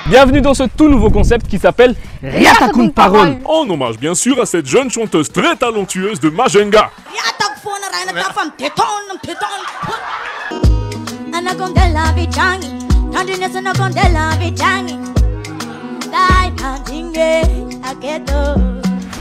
Bienvenue dans ce tout nouveau concept qui s'appelle Riatakun Parole. En hommage bien sûr à cette jeune chanteuse très talentueuse de Majenga.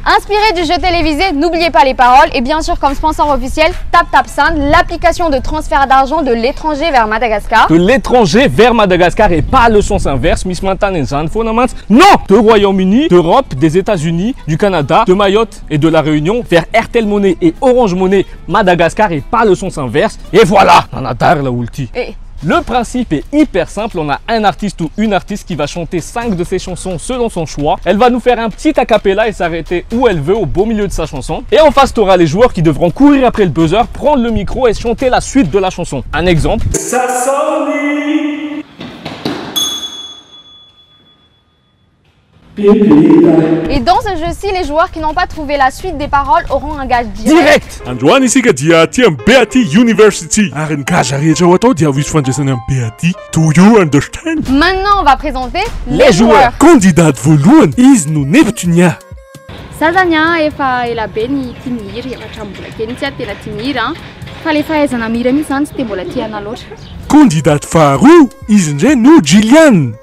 Inspiré du jeu télévisé, n'oubliez pas les paroles et bien sûr comme sponsor officiel, TapTapSend, l'application de transfert d'argent de l'étranger vers Madagascar. De l'étranger vers Madagascar et pas le sens inverse, Miss Mantan et Zan Fonamans. Non, de Royaume-Uni, d'Europe, des États-Unis, du Canada, de Mayotte et de la Réunion vers Airtel Money et Orange Money, Madagascar et pas le sens inverse. Et voilà, on a la ulti. Le principe est hyper simple, on a un artiste ou une artiste qui va chanter 5 de ses chansons selon son choix. Elle va nous faire un petit a cappella et s'arrêter où elle veut au beau milieu de sa chanson. Et en face, tu auras les joueurs qui devront courir après le buzzer, prendre le micro et chanter la suite de la chanson. Un exemple. Et dans ce jeu-ci, les joueurs qui n'ont pas trouvé la suite des paroles auront un gage direct. Antoine ici dia ti Beati University. Aren kajari jawato dia wisfan jasan Beati. Do you understand? Maintenant, on va présenter les joueurs. Candidat voluan is nu Neptunia. Sazania efa elabe ny timir efatra mbola kely tsy tena timir fa le fahaizana mira mihitsy zany tsy de mbola tiana loatra. Candidat faharoa izy ndray no Gillian.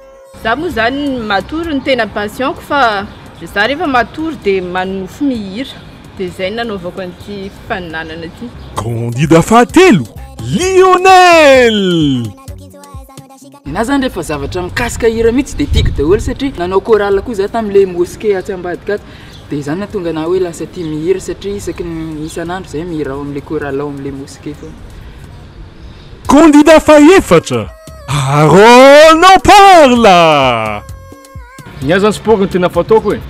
Za moa zany matory ny tena passion fa za rehefa matory de manofo mihira de zay nanaovako an'ity faninanana ity. Candidat fahatelo Lionel. Na zany rehefa zavatra mikasika hira mihitsy de tiako daholo satria nanao chorale koa za tam'le mosquée aty Ambadika de zany nahatonga na hoe lasa tia mihira satria isaky ny isan'andro zay mihira ao am'le chorale ao am'le mosquée foana. Candidat faefatra Harold n'en parle. Nia zany sport no tena fataoko e.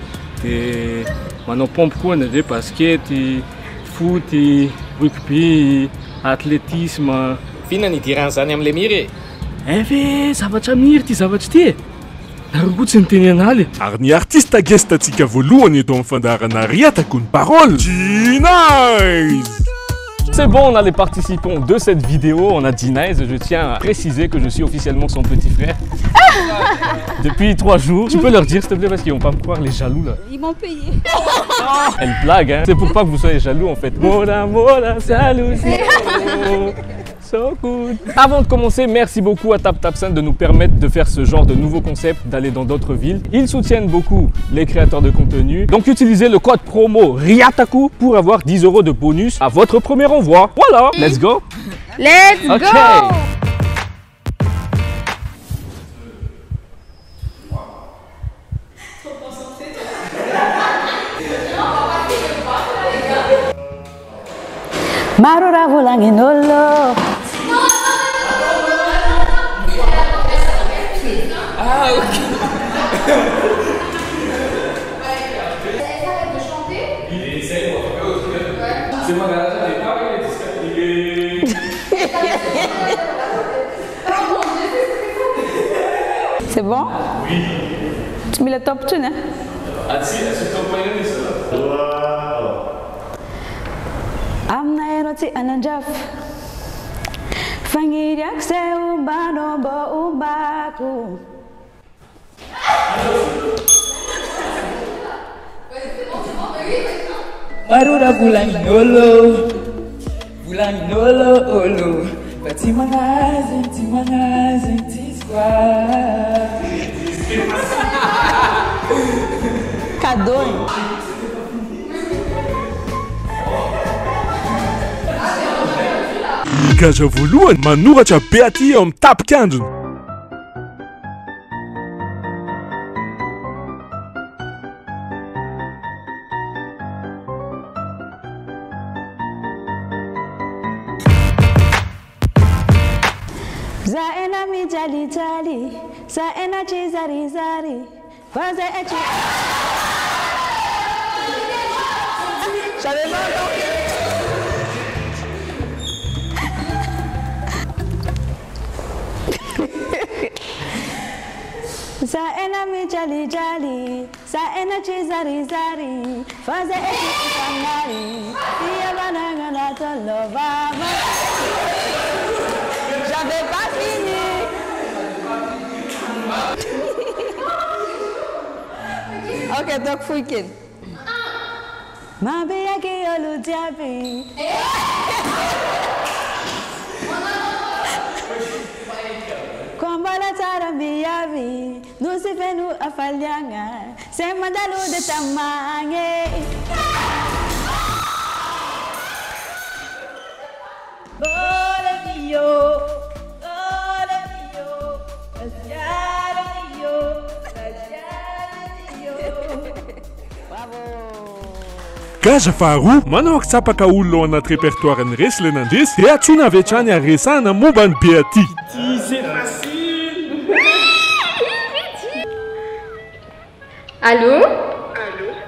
De manao pompe koa na basket, foot, rugby, athlétisme. Fina ny idiran'izany am'le mihira e? Ve zavatra mihira ty zavatra ty e. Nareo tsy niteny analy. Ary ny artiste guest-ntsika voalohany eto amin'ny fandaharana Riatakun Parole, G-Nice. C'est bon, on a les participants de cette vidéo, on a G-Nice. Je tiens à préciser que je suis officiellement son petit frère. Depuis 3 jours. Tu peux leur dire s'il te plaît parce qu'ils vont pas me croire, les jaloux là. Ils m'ont payé. Elle blague, hein. C'est pour pas que vous soyez jaloux en fait. Mola, mola, salut. So good. Avant de commencer, merci beaucoup à TapTapSend de nous permettre de faire ce genre de nouveau concept, d'aller dans d'autres villes. Ils soutiennent beaucoup les créateurs de contenu. Donc utilisez le code promo RIATAKU pour avoir 10 € de bonus à votre premier envoi. Voilà, let's go. Let's go. Marora volanginolo. Ah ok. C'est moi là, C'est bon? Oui. Tu mets le top tune, hein? Ah si, c'est ton moyen ça. Wow. Amna eroti ananjaf. Fangiriak se umbano bo umbaku. Marura bulanginolo, bulanginolo olo. Batimangazen, timangazen, tisqua. Cadônio. Gaja voalohany manoratra Beaty amin'ny tapikandrony. Zaena mi jali jali, zaena chizari zari, faze echi. Zaena mi jali jali, zaena chizari zari, faze echi sanari, iya bananga little lover. J'avais pas fini. Ok, donc freaking. Mabe yake yolu diabi. Kombala tarambi yabi. Nusifenu afalianga. Semandalu de tamange. Gaja faharoa, manao akitsapaka olona ao anaty répertoire-ny resy le nandresy dia antsoina avy hatrany haresahana momba ny Beaty. Allô?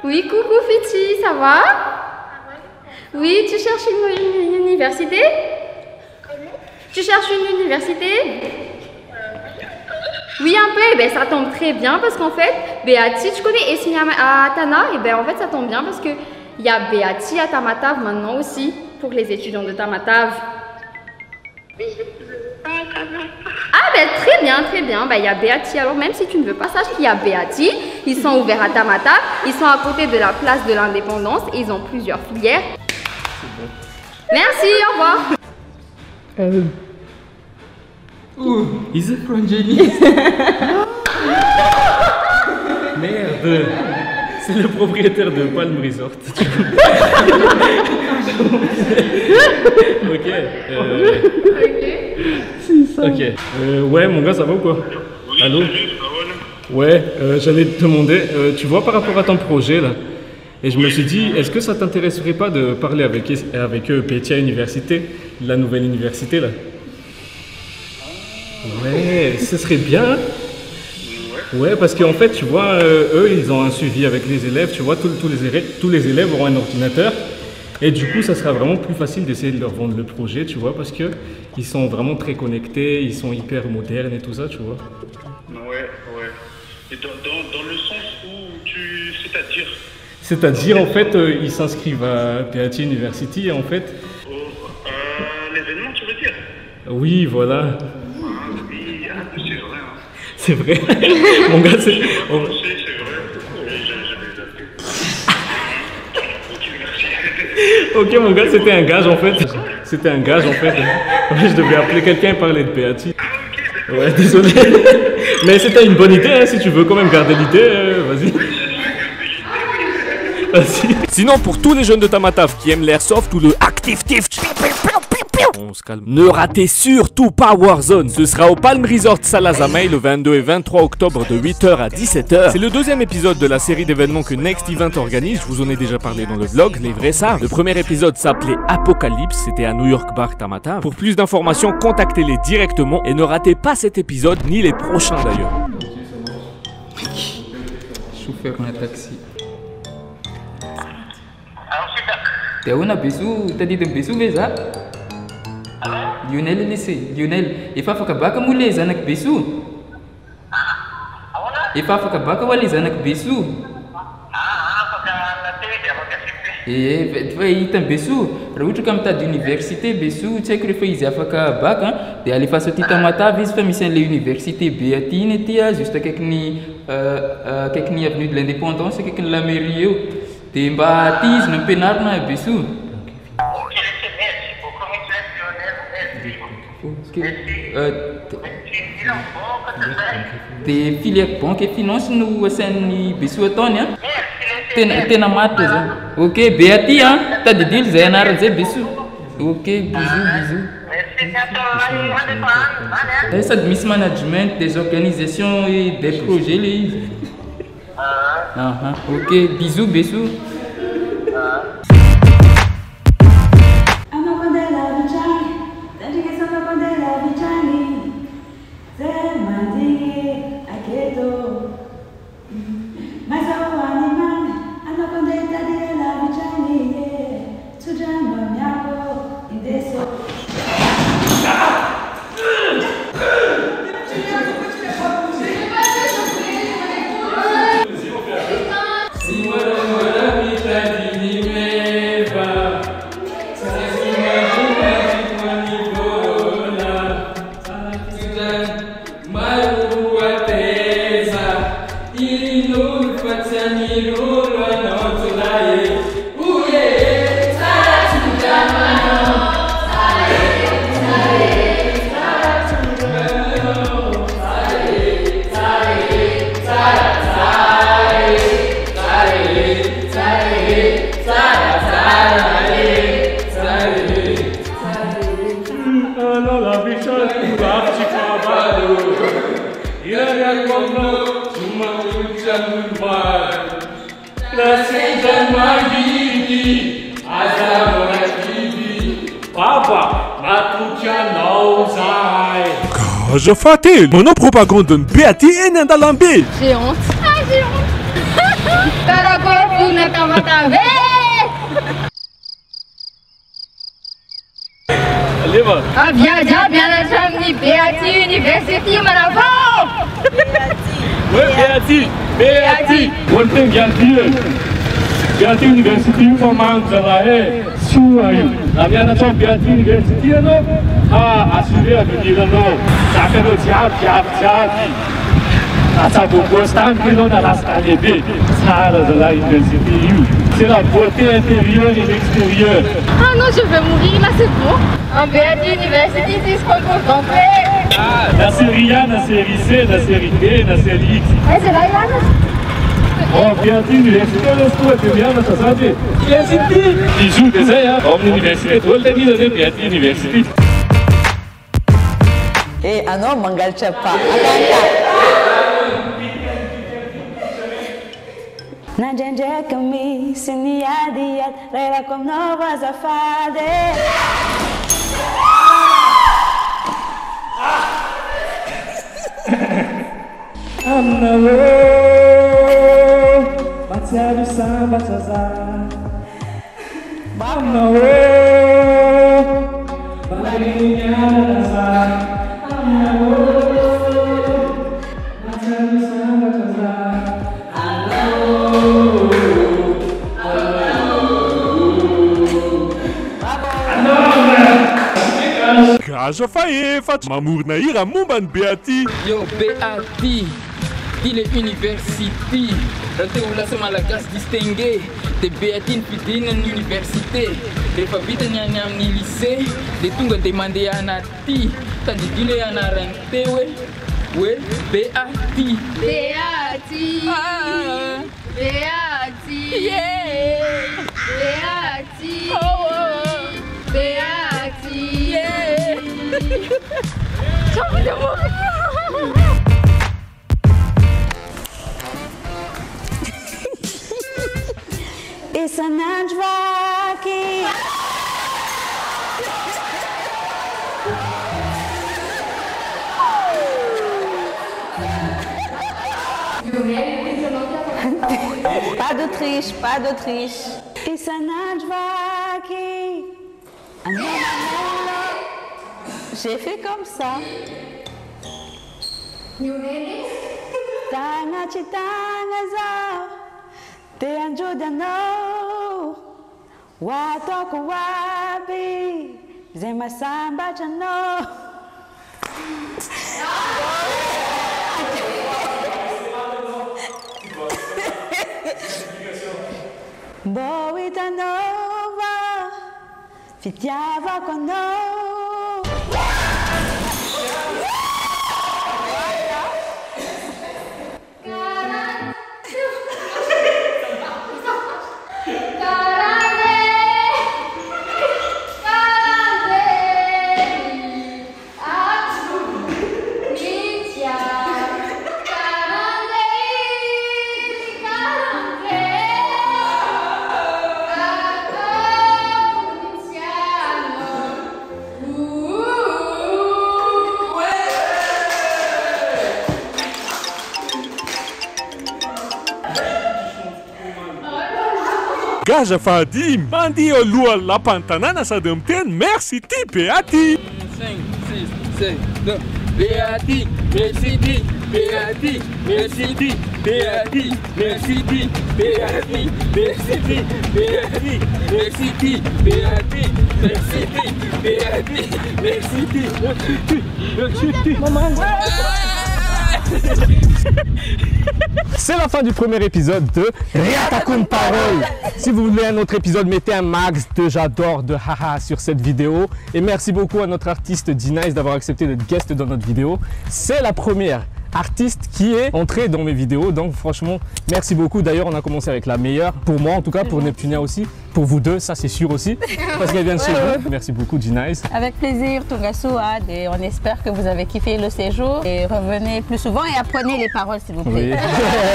Oui, coucou Fiti, ça va? Oui, tu cherches une université? Tu cherches une université? Oui, un peu, et ben ça tombe très bien parce qu'en fait, Beaty, tu connais Esmi Atana, et ben en fait ça tombe bien parce que il y a Beaty à Tamatave maintenant aussi pour les étudiants de Tamatave. Ah ben très bien, ben il y a Beaty, alors même si tu ne veux pas, sache qu'il y a Beaty, ils sont ouverts à Tamatave, ils sont à côté de la place de l'Indépendance et ils ont plusieurs filières. Merci, au revoir. Is it from Jenny? Merde, c'est le propriétaire de Palm Resort. Ok. C'est ça. Ok. Ouais, mon gars, ça va ou quoi? Allô? Ouais, j'allais te demander, tu vois par rapport à ton projet là, et je me suis dit, est-ce que ça t'intéresserait pas de parler avec eux, Petia Université, la nouvelle université là? Ouais, ce serait bien. Ouais, parce qu'en fait, tu vois, eux, ils ont un suivi avec les élèves, tu vois, tous les élèves auront un ordinateur. Et du coup, ça sera vraiment plus facile d'essayer de leur vendre le projet, tu vois, parce qu'ils sont vraiment très connectés, ils sont hyper modernes et tout ça, tu vois. Ouais. Et dans le sens où c'est-à-dire? C'est-à-dire, en fait, ils s'inscrivent à Beaty University, en fait. L'événement, tu veux dire? Oui, voilà. Oui, c'est vrai. Hein. C'est vrai. Mon gars, c'est... C'est vrai. Ok, mon gars, c'était un gage en fait. C'était un gage en fait. Ouais, je devais appeler quelqu'un et parler de Beaty. Ouais, désolé. Mais c'était une bonne idée, hein, si tu veux quand même garder l'idée, vas-y. Vas-y. Sinon, pour tous les jeunes de Tamatave qui aiment l'airsoft ou le active, on se calme. Ne ratez surtout pas Warzone. Ce sera au Palm Resort Salazamay le 22 et 23 octobre de 8h à 17h. C'est le deuxième épisode de la série d'événements que Next Event organise. Je vous en ai déjà parlé dans le vlog, les vrais savent. Le premier épisode s'appelait Apocalypse. C'était à New York Bar Tamatave. Pour plus d'informations, contactez-les directement et ne ratez pas cet épisode ni les prochains d'ailleurs. Chauffeur d'un taxi. T'es où na Bissou? T'as dit de Bissou, mais ça? Lionel lycée, Lionel, il faut que baka moulé zanak Bissou. Il faut que baka wali zanak Bissou. Et tu vas y être Bissou. Route comme t'as d'université Bissou, tu sais que le fait ils afaka baka. Et aller face au Tamatave, vis famille l'université Beaty n'était juste quelques ni avenue de l'Indépendance, quelques la mairie. T'es baptise, ne pénard na Bissou. Des filières banque et finance nous assènent Bissou Tonia. T'es na maths, ok, Beaty, hein, t'as des deals, c'est un arrêt Bissou. Ok, bisous. Ça de mismanagement des organisations et des projets, les. Ok, bisous. Papa, matutia nauzai. Casa fatel, mă nu propaganda în Beati e neandalambe. J'ai honte. Ah, j'ai honte. Tarapopuna tamatave. Allez, va. Ah, bien la chambre Beati University, mon enfant. Ouais, Beati. One thing, Beati University, for man, la mia nazione Beati University, assurer à venir, ça fait le diable. Ça vous constate que l'on a la stabilité. Ça, de la université, c'est la beauté intérieure et l'extérieur. Ah non, je vais mourir là, c'est bon. En Beati University, c'est ce qu'on peut comprendre. Ah, la série A, la série C, la série D, la série X. C'est là, Yann. Oh, Beati Université, laisse-toi, bien, ça s'appelle. Université. Ils jouent des airs, hein. En université, tout le monde est Beati Université. Eh, ano, mangal chapa. Na gente kami siniadiat rela com novas afade. Amnavo, bateado samba tazar. Amnavo, bateado tazar. Amnavo, bateado samba tazar. Casa faefa, mamour na ira momba ny Beati. Yo, Beati, il est université. Reteulation malagasy distingué. De Beati nipidina ny université. Rehefa vita ny any amin'ny lycée, de tonga de mandeha anaty. Tandidina ianarany teo hoe Beati. Beati. Beati. Yeah. Beati. Oh. Beati. Yeah. Ciao, amor. Essa Najvaki. Pas d'Autriche. Essa Najvaki. J'ai fait comme ça. Tanga chitanga za. Te anjudano. Watoko wabi. Zema samba chano. Boita nova. Fitiava con noi. Gaja fadim, bandi o lua la pantanana sa dămten, merci ti Beati. 5, 6, 7, 2. Beati, merci ti, Beati, merci ti, Beati, merci ti, Beati, merci ti, Beati, merci ti, Beati, merci ti, Beati, merci ti, merci ti. Maman. C'est la fin du premier épisode de Riatakun Parole. Si vous voulez un autre épisode, mettez un max de j'adore, de haha sur cette vidéo. Et merci beaucoup à notre artiste D-Nice d'avoir accepté d'être guest dans notre vidéo. C'est la première artiste qui est entrée dans mes vidéos, donc franchement merci beaucoup. D'ailleurs on a commencé avec la meilleure, pour moi en tout cas, pour Neptunia aussi, pour vous deux, ça c'est sûr aussi, parce qu'elle vient de chez vous. Merci beaucoup D-Nice. Avec plaisir Tungasu, et on espère que vous avez kiffé le séjour et revenez plus souvent et apprenez les paroles s'il vous plaît.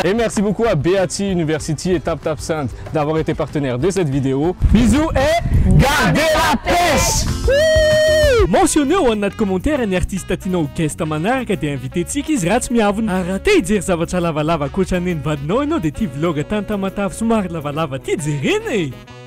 Oui. Et merci beaucoup à Beati University et TapTapSand d'avoir été partenaires de cette vidéo. Bisous et gardez la paix. Yes! Mentionné ao anaty commentaire ny artiste tianao guest manaraka dia invité-tsika izy raha tsy miavona. Ary raha te hijery zavatra lavalava ankoatran'ny vadinao ianao dia ty vlog tany Tamatave somary lavalava ty jereny e.